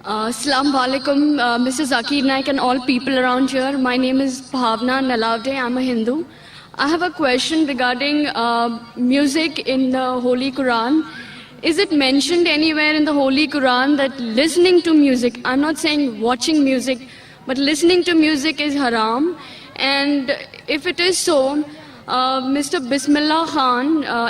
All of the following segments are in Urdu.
Assalamu alaikum, Mr. Zakir Naik and all people around here. My name is Bhavna Nalavde. I'm a Hindu. I have a question regarding music in the Holy Quran. Is it mentioned anywhere in the Holy Quran that listening to music, I'm not saying watching music, but listening to music is haram? And if it is so, Mr. Bismillah Khan,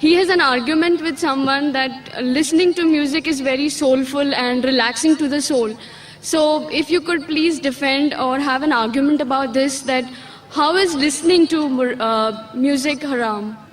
he has an argument with someone that listening to music is very soulful and relaxing to the soul. So if you could please defend or have an argument about this, that how is listening to music haram?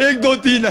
1 2 3,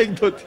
1 2 3,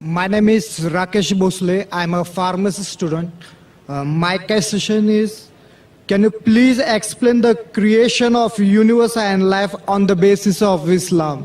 My name is Rakesh Bhosle. I'm a pharmacy student. My question is, can you please explain the creation of universe and life on the basis of Islam?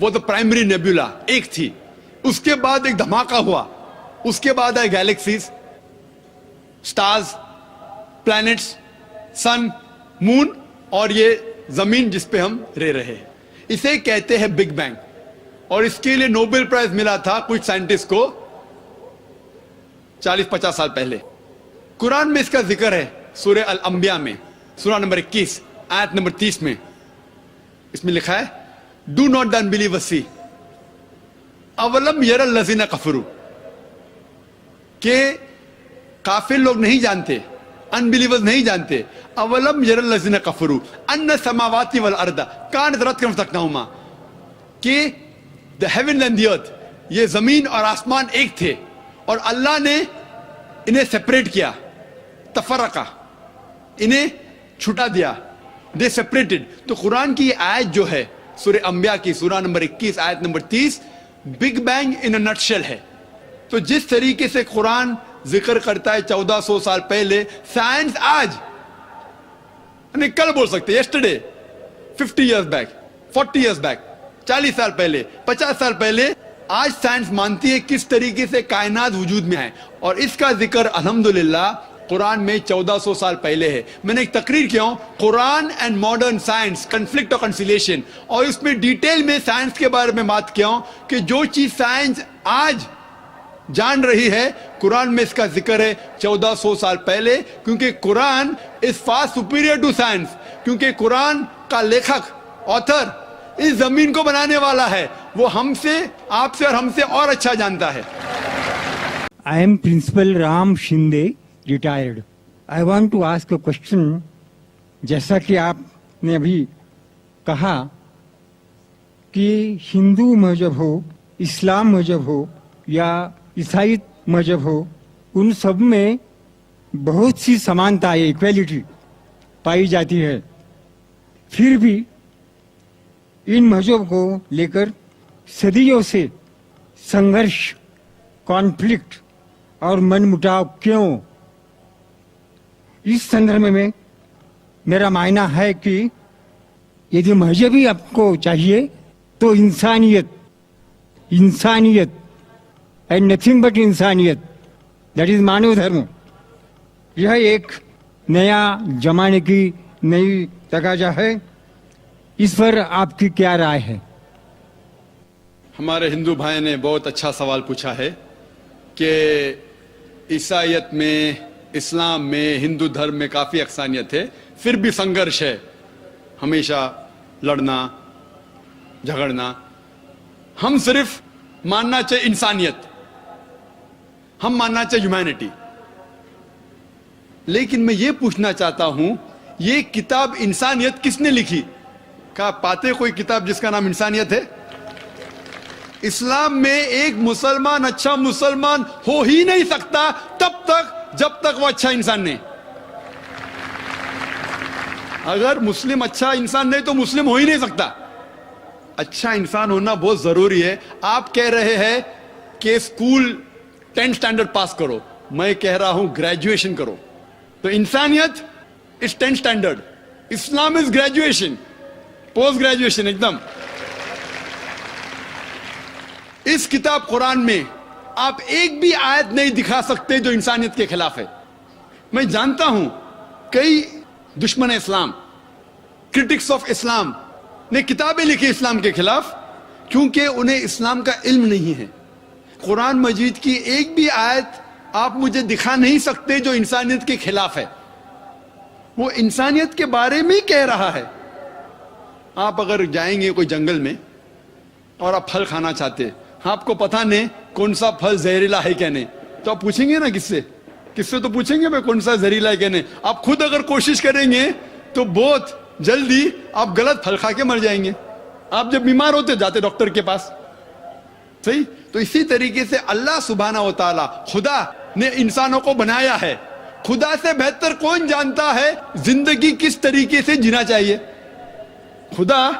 وہ تو پرائمری نیبولا ایک تھی. اس کے بعد ایک دھماکہ ہوا, اس کے بعد آئے گیلیکسیز, سٹارز, پلانٹس, سن, مون اور یہ زمین جس پہ ہم رہ رہے ہیں. اسے کہتے ہیں بگ بینگ. اور اس کے لیے نوبل پرائز ملا تھا کچھ سائنٹسٹ کو 40-50 سال پہلے. قرآن میں اس کا ذکر ہے سورہ الانبیاء میں, سورہ نمبر 21 آیت نمبر 30 میں. اس میں لکھا ہے do not the unbelievers see اولم یر الذین کفروا, کہ کافر لوگ نہیں جانتے, unbelievers نہیں جانتے, اولم یر الذین کفروا ان السماوات والارض کانت رتقا ففتقناہما, کہ the heaven and the earth, یہ زمین اور آسمان ایک تھے اور اللہ نے انہیں سیپریٹ کیا, تفرقہ, انہیں چھٹا دیا, they separated. تو قرآن کی یہ آیت جو ہے سورہ انبیاء کی سورہ نمبر 21 آیت نمبر 30 big bang in a nutshell شیل ہے. تو جس طریقے سے قرآن ذکر کرتا ہے 1400 سال پہلے, سائنس آج یعنی کل بول سکتے, yesterday, 50 years back, 40 years back, 40 سال پہلے, 50 سال پہلے, آج سائنس مانتی ہے کس طریقے سے کائنات وجود میں ہے. اور اس کا ذکر الحمدللہ قرآن میں 1400 سال پہلے ہے. میں نے ایک تقریر کیا ہوں قرآن اینڈ ماڈرن سائنس کنفلکٹ اور کنسیلیشن, اور اس میں ڈیٹیل میں سائنس کے بارے میں بات کیا ہوں کہ جو چیز سائنس آج جان رہی ہے قرآن میں اس کا ذکر ہے 1400 سال پہلے, کیونکہ Quran is far superior to science, کیونکہ قرآن کا لیکھک, آتھر, اس زمین کو بنانے والا ہے, وہ ہم سے, آپ سے اور ہم سے اور اچھا جانتا ہے. I am Principal Ram Shinde, retired. I want to ask a question. جیسا کہ آپ نے ابھی کہا کہ ہندو مذہب ہو, اسلام مذہب ہو یا عیسائی مذہب ہو, ان سب میں بہت سی سمانتا, ایکویلٹی پائی جاتی ہے. پھر بھی ان مذہب کو لے کر صدیوں سے سنگھرش, کانفلکٹ اور من مٹاؤ کیوں؟ اس سندرب میں میرا معنی ہے کہ یدی مذہبی آپ کو چاہیے تو انسانیت, انسانیت اینڈ نتھنگ بٹ انسانیت, دیٹ از مانو دھرم. یہ ایک نیا زمانے کی نئی تقاضا ہے. اس پر آپ کی کیا رائے ہے؟ ہمارے ہندو بھائی نے بہت اچھا سوال پوچھا ہے کہ عیسائیت میں, اسلام میں, ہندو دھرم میں کافی اقسانیت ہے, پھر بھی سنگھرش ہے, ہمیشہ لڑنا جھگڑنا. ہم صرف ماننا چاہیے انسانیت, ہم ماننا چاہیے ہیومینٹی. لیکن میں یہ پوچھنا چاہتا ہوں یہ کتاب انسانیت کس نے لکھی؟ کیا پاتے کوئی کتاب جس کا نام انسانیت ہے؟ اسلام میں ایک مسلمان اچھا مسلمان ہو ہی نہیں سکتا تب تک جب تک وہ اچھا انسان نہیں. اگر مسلم اچھا انسان نہیں تو مسلم ہو ہی نہیں سکتا. اچھا انسان ہونا بہت ضروری ہے. آپ کہہ رہے ہیں کہ اسکول 10 اسٹینڈرڈ پاس کرو, میں کہہ رہا ہوں گریجویشن کرو. تو انسانیت از 10 اسٹینڈرڈ, اسلام از گریجویشن, پوسٹ گریجویشن ایک دم. اس کتاب قرآن میں آپ ایک بھی آیت نہیں دکھا سکتے جو انسانیت کے خلاف ہے. میں جانتا ہوں کئی دشمن اسلام, کرٹکس آف اسلام نے کتابیں لکھی اسلام کے خلاف کیونکہ انہیں اسلام کا علم نہیں ہے. قرآن مجید کی ایک بھی آیت آپ مجھے دکھا نہیں سکتے جو انسانیت کے خلاف ہے. وہ انسانیت کے بارے میں کہہ رہا ہے. آپ اگر جائیں گے کوئی جنگل میں اور آپ پھل کھانا چاہتے, آپ کو پتہ نہیں کون سا پھل زہریلا ہے کیا نہیں, تو آپ پوچھیں گے نا کس سے تو پوچھیں گے بھائی کون سا زہریلا ہے کیا نہیں. آپ خود اگر کوشش کریں گے تو بہت جلدی آپ غلط پھل کھا کے مر جائیں گے. آپ جب بیمار ہوتے جاتے ڈاکٹر کے پاس, صحیح. تو اسی طریقے سے اللہ سبحانہ و تعالی خدا نے انسانوں کو بنایا ہے. خدا سے بہتر کون جانتا ہے زندگی کس طریقے سے جینا چاہیے؟ خدا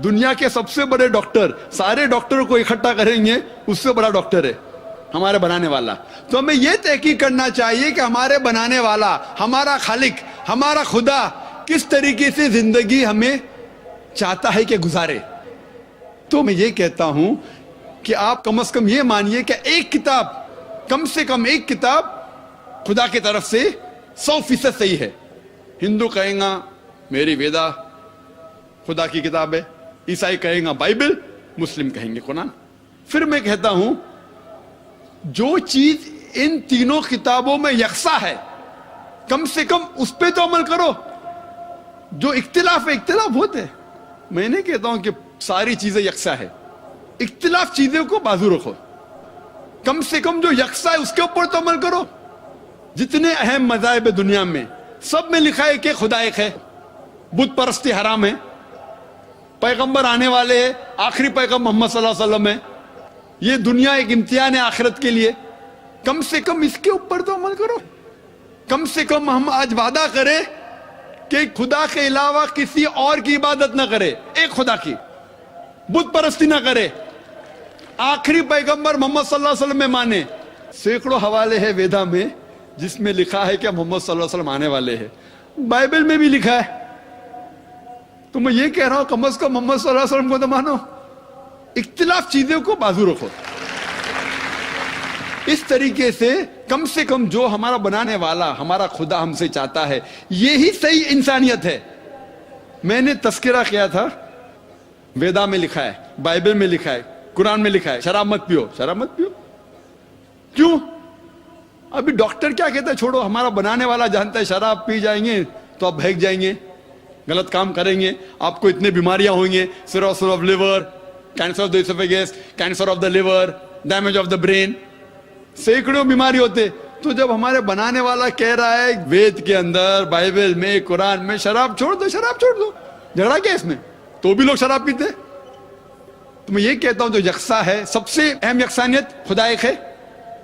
دنیا کے سب سے بڑے ڈاکٹر, سارے ڈاکٹروں کو اکٹھا کریں گے, اس سے بڑا ڈاکٹر ہے ہمارے بنانے والا. تو ہمیں یہ تحقیق کرنا چاہیے کہ ہمارے بنانے والا, ہمارا خالق, ہمارا خدا کس طریقے سے زندگی ہمیں چاہتا ہے کہ گزارے. تو میں یہ کہتا ہوں کہ آپ کم از کم یہ مانیے کہ ایک کتاب، کم سے کم ایک کتاب خدا کی طرف سے 100% صحیح ہے. ہندو کہیں گا میری ویدا خدا کی کتاب ہے، عیسائی کہیں گا بائبل، مسلم کہیں گے قرآن. پھر میں کہتا ہوں جو چیز ان تینوں کتابوں میں یکساں ہے کم سے کم اس پہ تو عمل کرو. جو اختلاف ہے، اختلاف ہوتے ہیں، میں نہیں کہتا ہوں کہ ساری چیزیں یکساں ہے، اختلاف چیزوں کو بازو رکھو، کم سے کم جو یکساں ہے اس کے اوپر تو عمل کرو. جتنے اہم مذاہب دنیا میں سب میں لکھا ہے کہ خدا ایک ہے، بت پرستی حرام ہے، پیغمبر آنے والے ہیں، آخری پیغمبر محمد صلی اللہ علیہ وسلم ہے، یہ دنیا ایک امتحان ہے آخرت کے لیے. کم سے کم اس کے اوپر تو عمل کرو. کم سے کم ہم آج وعدہ کریں کہ خدا کے علاوہ کسی اور کی عبادت نہ کرے، ایک خدا کی، بت پرستی نہ کرے، آخری پیغمبر محمد صلی اللہ علیہ وسلم میں مانے. سینکڑوں حوالے ہیں ویدا میں جس میں لکھا ہے کہ محمد صلی اللہ علیہ وسلم آنے والے ہیں، بائبل میں بھی لکھا ہے. تو میں یہ کہہ رہا ہوں کم از کم محمد صلی اللہ علیہ وسلم کو تو مانو، اختلاف چیزوں کو بازو رکھو. اس طریقے سے کم جو ہمارا بنانے والا ہمارا خدا ہم سے چاہتا ہے یہی صحیح انسانیت ہے. میں نے تذکرہ کیا تھا، ویدا میں لکھا ہے، بائبل میں لکھا ہے، قرآن میں لکھا ہے شراب مت پیو. شراب مت پیو کیوں؟ ابھی ڈاکٹر کیا کہتا ہے؟ چھوڑو، ہمارا بنانے والا جانتا ہے شراب پی جائیں گے تو آپ بھیگ جائیں گے، غلط کام کریں گے، آپ کو اتنے بیماریاں ہوئیں گے، cirrhosis of liver, cancer of the oesophagus, cancer of the liver, damage of the brain, سینکڑوں بیماری ہوتے. تو جب ہمارے بنانے والا کہہ رہا ہے وید کے اندر، بائبل میں، قرآن میں شراب چھوڑ دو، شراب چھوڑ دو، جھگڑا کیا اس میں؟ تو بھی لوگ شراب پیتے. تو میں یہ کہتا ہوں جو یکساں ہے، سب سے اہم یکسانیت خدا ایک ہے،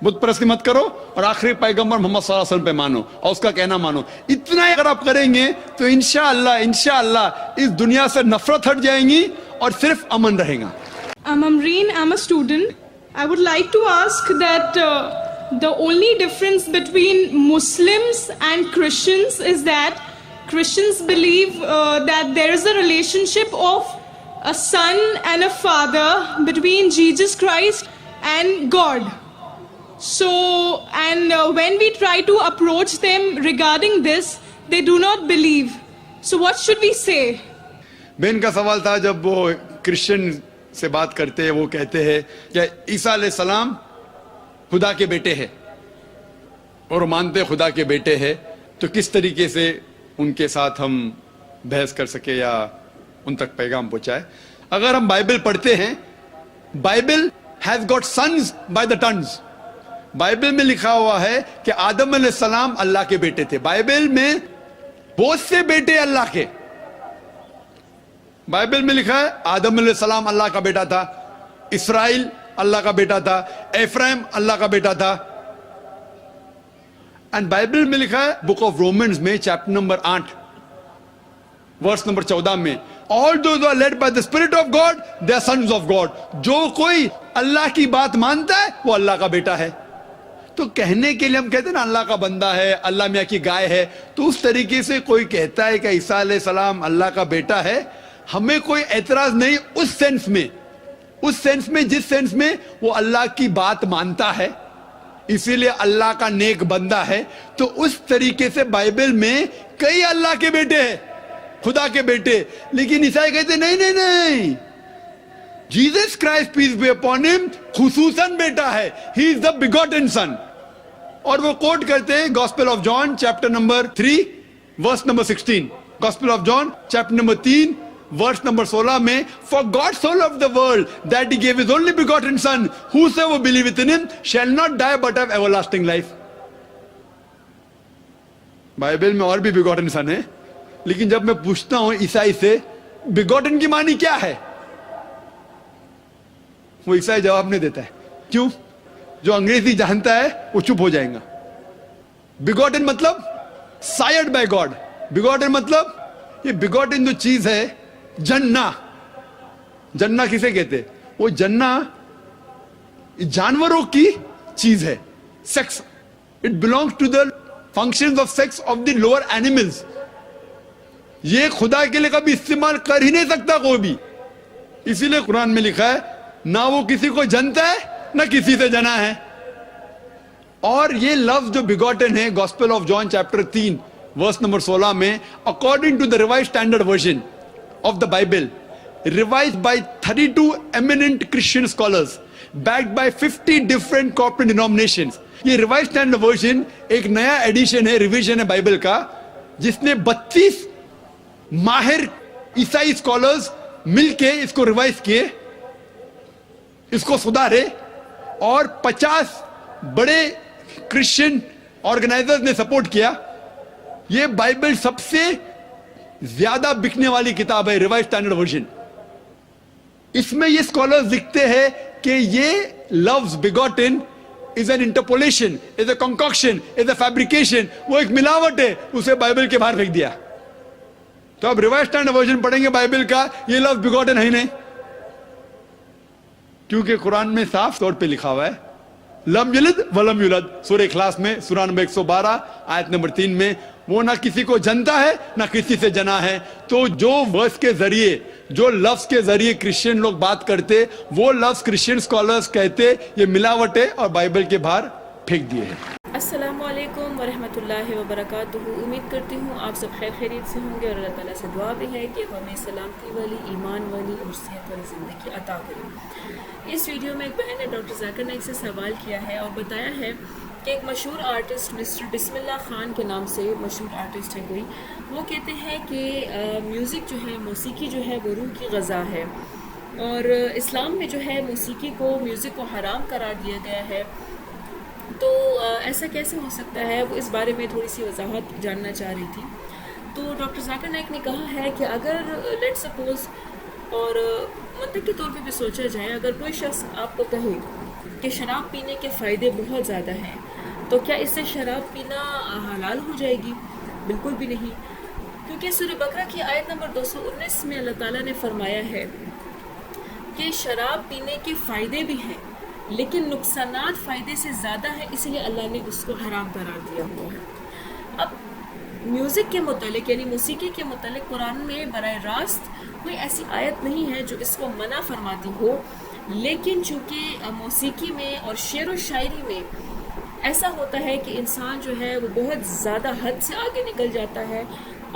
بت پرستی مت کرو، اور آخری پیغمبر محمد صلی اللہ علیہ وسلم پہ مانو اور اس کا کہنا مانو. اتنا اگر آپ کریں گے تو انشاءاللہ اس دنیا سے نفرت ہٹ جائیں گی اور صرف امن رہے گا. I'm Amreen, I'm a student. I would like to ask that the only difference between Muslims and Christians is that Christians believe that there is a relationship of a son and a father between Jesus Christ and God. So, and when we try to approach them regarding this, they do not believe. So what should we say? بہن کا سوال تھا، جب وہ کرسچن سے بات کرتے ہیں وہ کہتے ہیں کہ عیسیٰ علیہ السلام خدا کے بیٹے ہیں اور مانتے خدا کے بیٹے ہیں، تو کس طریقے سے ان کے ساتھ ہم بحث کر سکے یا ان تک پیغام پہنچائے. اگر ہم بائبل پڑھتے ہیں، Bible has got sins by the tons. Bible میں لکھا ہوا ہے کہ آدم علیہ السلام اللہ کے بیٹے تھے. بائبل میں بہت سے بیٹے اللہ کے، بائبل میں لکھا ہے آدم علیہ السلام اللہ کا بیٹا تھا، اسرائیل اللہ کا بیٹا تھا، ایفرائم اللہ کا بیٹا تھا. اینڈ بائبل میں لکھا ہے بک آف رومنز میں چیپٹر نمبر 8 ورس نمبر 14 میں all those who are led by the spirit of God they are sons of God. جو کوئی اللہ کی بات مانتا ہے وہ اللہ کا بیٹا ہے. تو کہنے کے لیے ہم کہتے ہیں نا اللہ کا بندہ ہے، اللہ میاں کی گائے ہے. تو اس طریقے سے کوئی کہتا ہے کہ عیسیٰ علیہ السلام اللہ کا بیٹا ہے، ہمیں کوئی اعتراض نہیں اس سینس میں جس سینس میں وہ اللہ کی بات مانتا ہے، اسی لیے اللہ کا نیک بندہ ہے. تو اس طریقے سے بائبل میں کئی اللہ کے بیٹے ہیں، خدا کے بیٹے. لیکن عیسائی کہتے نہیں، Jesus Christ peace be upon ہم خصوصاً بیٹا ہے، ہی از دا بیگوٹن سن. اور وہ کوٹ کرتے ہیں Gospel of John chapter number 3 verse number 16. Gospel of John chapter number 3 verse number 16 میں For God so loved the world that he gave his only begotten son, whosoever believeth in him shall not die but have everlasting life. Bible میں اور بھی بیگوٹن سن ہے، لیکن جب میں پوچھتا ہوں عیسائی سے بیگوٹن کی معنی کیا ہے، وہ عیسائی جواب نہیں دیتا ہے. کیوں؟ جو انگریزی جانتا ہے وہ چپ ہو جائے گا. بیگوٹن مطلب سائرڈ بائی گاڈ. بیگوٹن مطلب یہ بیگوٹن جو چیز ہے، جنہ کسے کہتے؟ وہ جنہ جانوروں کی چیز ہے. Sex it belongs to the functions of sex of the lower animals. یہ خدا کے لیے کبھی استعمال کر ہی نہیں سکتا کوئی بھی. اسی لیے قرآن میں لکھا ہے نہ وہ کسی کو جنتا ہے نہ کسی سے جنا ہے. اور یہ لفظ جو بیگوٹن ہے Gospel of John chapter 3 verse number 16 میں according to the Revised Standard Version of the Bible revised by 32 eminent Christian scholars backed by 50 different corporate denominations. یہ ریوائز اسٹینڈرڈ ورژن ایک نیا ایڈیشن ہے, ریویژن ہے بائبل کا, جس نے 32 ماہر عیسائی اسکالرز مل کے اس کو ریوائز کیے, اس کو سدھارے, اور 50 بڑے کرسچن آرگنائزرز نے سپورٹ کیا. یہ بائبل سب سے زیادہ بکنے والی کتاب ہے, ریوائز اسٹینڈرڈ ورژن. اس میں یہ اسکالرز لکھتے ہیں کہ یہ لفظ بیگوٹن is an interpolation, is a concoction, is a fabrication, وہ ایک ملاوٹ ہے, اسے بائبل کے باہر پھینک دیا. تو اب ریوائز اسٹینڈرڈ ورژن پڑھیں گے بائبل کا, یہ لفظ بیگوٹن ہے ہی نہیں, کیونکہ قرآن میں صاف طور پہ لکھا ہوا ہے لم یلد ولم یولد. سورہ اخلاص میں سورہ نمبر 112 آیت نمبر 3 میں وہ نہ کسی کو جنتا ہے نہ کسی سے جنا ہے. تو جو ورس کے ذریعے, جو لفظ کے ذریعے کرسچین لوگ بات کرتے, وہ لفظ کرسچین اسکالرز کہتے یہ ملاوٹ ہے اور بائبل کے باہر پھینک دیے ہیں. السلام علیکم ورحمۃ اللہ وبرکاتہ. امید کرتی ہوں آپ سب خیر خیریت سے ہوں گے, اور اللہ تعالیٰ سے دعا بھی ہے کہ ہمیں سلامتی والی, ایمان والی اور صحت والی زندگی عطا کرے. اس ویڈیو میں ایک بہن نے ڈاکٹر ذاکر نائک سے سوال کیا ہے اور بتایا ہے کہ ایک مشہور آرٹسٹ مسٹر بسم اللہ خان کے نام سے مشہور آرٹسٹ ہے کوئی, وہ کہتے ہیں کہ میوزک جو ہے, موسیقی جو ہے وہ روح کی غذا ہے, اور اسلام میں جو ہے موسیقی کو, میوزک کو حرام قرار دیا گیا ہے. تو ایسا کیسے ہو سکتا ہے, وہ اس بارے میں تھوڑی سی وضاحت جاننا چاہ رہی تھی. تو ڈاکٹر ذاکر نائک نے کہا ہے کہ اگر لیٹ سپوز, اور منطقی طور پہ بھی سوچا جائے, اگر کوئی شخص آپ کو کہے کہ شراب پینے کے فائدے بہت زیادہ ہیں, تو کیا اس سے شراب پینا حلال ہو جائے گی؟ بالکل بھی نہیں, کیونکہ سورہ بقرہ کی آیت نمبر 219 میں اللہ تعالیٰ نے فرمایا ہے کہ شراب پینے کے فائدے بھی ہیں لیکن نقصانات فائدے سے زیادہ ہیں, اس لیے اللہ نے اس کو حرام قرار دیا ہوا ہے. اب میوزک کے متعلق, یعنی موسیقی کے متعلق قرآن میں براہ راست کوئی ایسی آیت نہیں ہے جو اس کو منع فرماتی ہو, لیکن چونکہ موسیقی میں اور شعر و شاعری میں ایسا ہوتا ہے کہ انسان جو ہے وہ بہت زیادہ حد سے آگے نکل جاتا ہے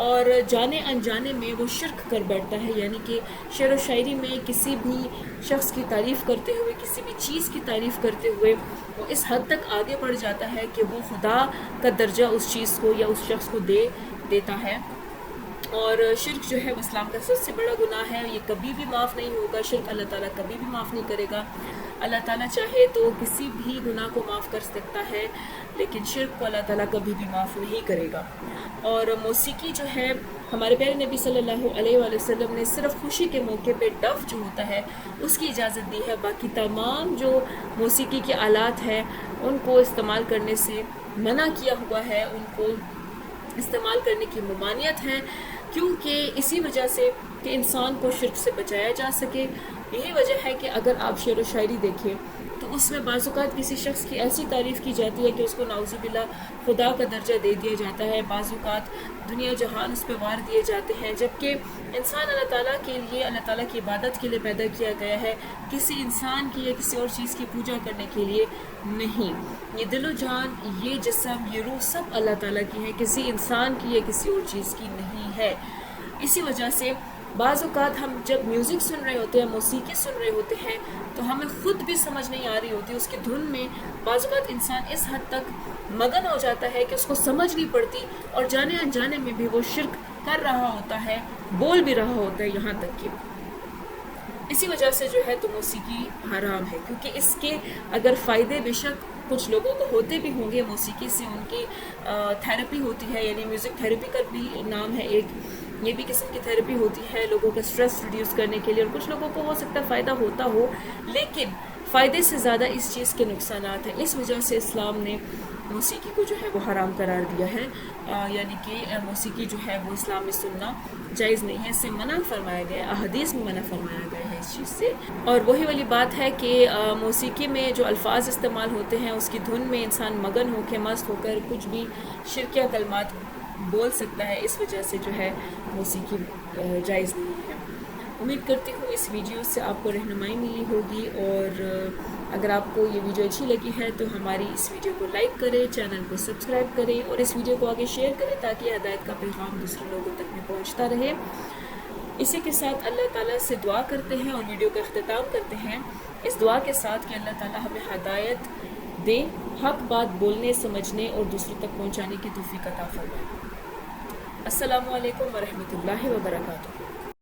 اور جانے انجانے میں وہ شرک کر بیٹھتا ہے. یعنی کہ شعر و شاعری میں کسی بھی شخص کی تعریف کرتے ہوئے, کسی بھی چیز کی تعریف کرتے ہوئے وہ اس حد تک آگے بڑھ جاتا ہے کہ وہ خدا کا درجہ اس چیز کو یا اس شخص کو دیتا ہے. اور شرک جو ہے وہ اسلام کا سب سے بڑا گناہ ہے, یہ کبھی بھی معاف نہیں ہوگا. شرک اللہ تعالیٰ کبھی بھی معاف نہیں کرے گا. اللہ تعالیٰ چاہے تو کسی بھی گناہ کو معاف کر سکتا ہے, لیکن شرک کو اللہ تعالیٰ کبھی بھی معاف نہیں کرے گا. اور موسیقی جو ہے, ہمارے پیارے نبی صلی اللہ علیہ وآلہ وسلم نے صرف خوشی کے موقع پہ ڈف جو ہوتا ہے اس کی اجازت دی ہے, باقی تمام جو موسیقی کے آلات ہیں ان کو استعمال کرنے سے منع کیا ہوا ہے, ان کو استعمال کرنے کی ممانعت ہے, کیونکہ اسی وجہ سے کہ انسان کو شرک سے بچایا جا سکے. یہی وجہ ہے کہ اگر آپ شعر و شاعری دیکھیں تو اس میں بعض اوقات کسی شخص کی ایسی تعریف کی جاتی ہے کہ اس کو نعوذ باللہ خدا کا درجہ دے دیا جاتا ہے, بعض اوقات دنیا جہان اس پہ وار دیے جاتے ہیں, جبکہ انسان اللہ تعالیٰ کے لیے, اللہ تعالیٰ کی عبادت کے لیے پیدا کیا گیا ہے, کسی انسان کی یا کسی اور چیز کی پوجا کرنے کے لیے نہیں. یہ دل و جان, یہ جسم, یہ روح سب اللہ تعالیٰ کی ہے, کسی انسان کی یا کسی اور چیز کی نہیں ہے. اسی وجہ سے بعض اوقات ہم جب میوزک سن رہے ہوتے ہیں, موسیقی سن رہے ہوتے ہیں, تو ہمیں خود بھی سمجھ نہیں آ رہی ہوتی, اس کی دھن میں بعض اوقات انسان اس حد تک مگن ہو جاتا ہے کہ اس کو سمجھ نہیں پڑتی, اور جانے انجانے میں بھی وہ شرک کر رہا ہوتا ہے, بول بھی رہا ہوتا ہے, یہاں تک کہ اسی وجہ سے جو ہے تو موسیقی حرام ہے. کیونکہ اس کے اگر فائدے بے شک کچھ لوگوں کو ہوتے بھی ہوں گے, موسیقی سے ان کی تھیراپی ہوتی ہے, یعنی میوزک تھیراپی کا بھی نام ہے ایک, یہ بھی قسم کی تھیراپی ہوتی ہے لوگوں کا اسٹریس ریڈیوس کرنے کے لیے, اور کچھ لوگوں کو ہو سکتا ہے فائدہ ہوتا ہو, لیکن فائدے سے زیادہ اس چیز کے نقصانات ہیں. اس وجہ سے اسلام نے موسیقی کو جو ہے وہ حرام قرار دیا ہے, یعنی کہ موسیقی جو ہے وہ اسلام میں سننا جائز نہیں ہے, اس سے منع فرمایا گیا, احادیث میں منع فرمایا گیا ہے اس چیز سے. اور وہی والی بات ہے کہ موسیقی میں جو الفاظ استعمال ہوتے ہیں اس کی دھن میں انسان مگن ہو کے, مست ہو کر کچھ بھی شرکیہ کلمات بول سکتا ہے, اس وجہ سے جو ہے موسیقی جائز نہیں ہے. امید کرتی ہوں اس ویڈیو سے آپ کو رہنمائی ملی ہوگی، اور اگر آپ کو یہ ویڈیو اچھی لگی ہے تو ہماری اس ویڈیو کو لائک کریں، چینل کو سبسکرائب کریں اور اس ویڈیو کو آگے شیئر کریں تاکہ ہدایت کا پیغام دوسرے لوگوں تک میں پہنچتا رہے۔ اسی کے ساتھ اللہ تعالیٰ سے دعا کرتے ہیں اور ویڈیو کا اختتام کرتے ہیں اس دعا کے ساتھ کہ اللہ تعالیٰ ہمیں ہدایت دے، حق بات بولنے، سمجھنے اور دوسروں تک پہنچانے کی توفیق عطا فرمائے۔ السلام علیکم ورحمۃ اللہ وبرکاتہ۔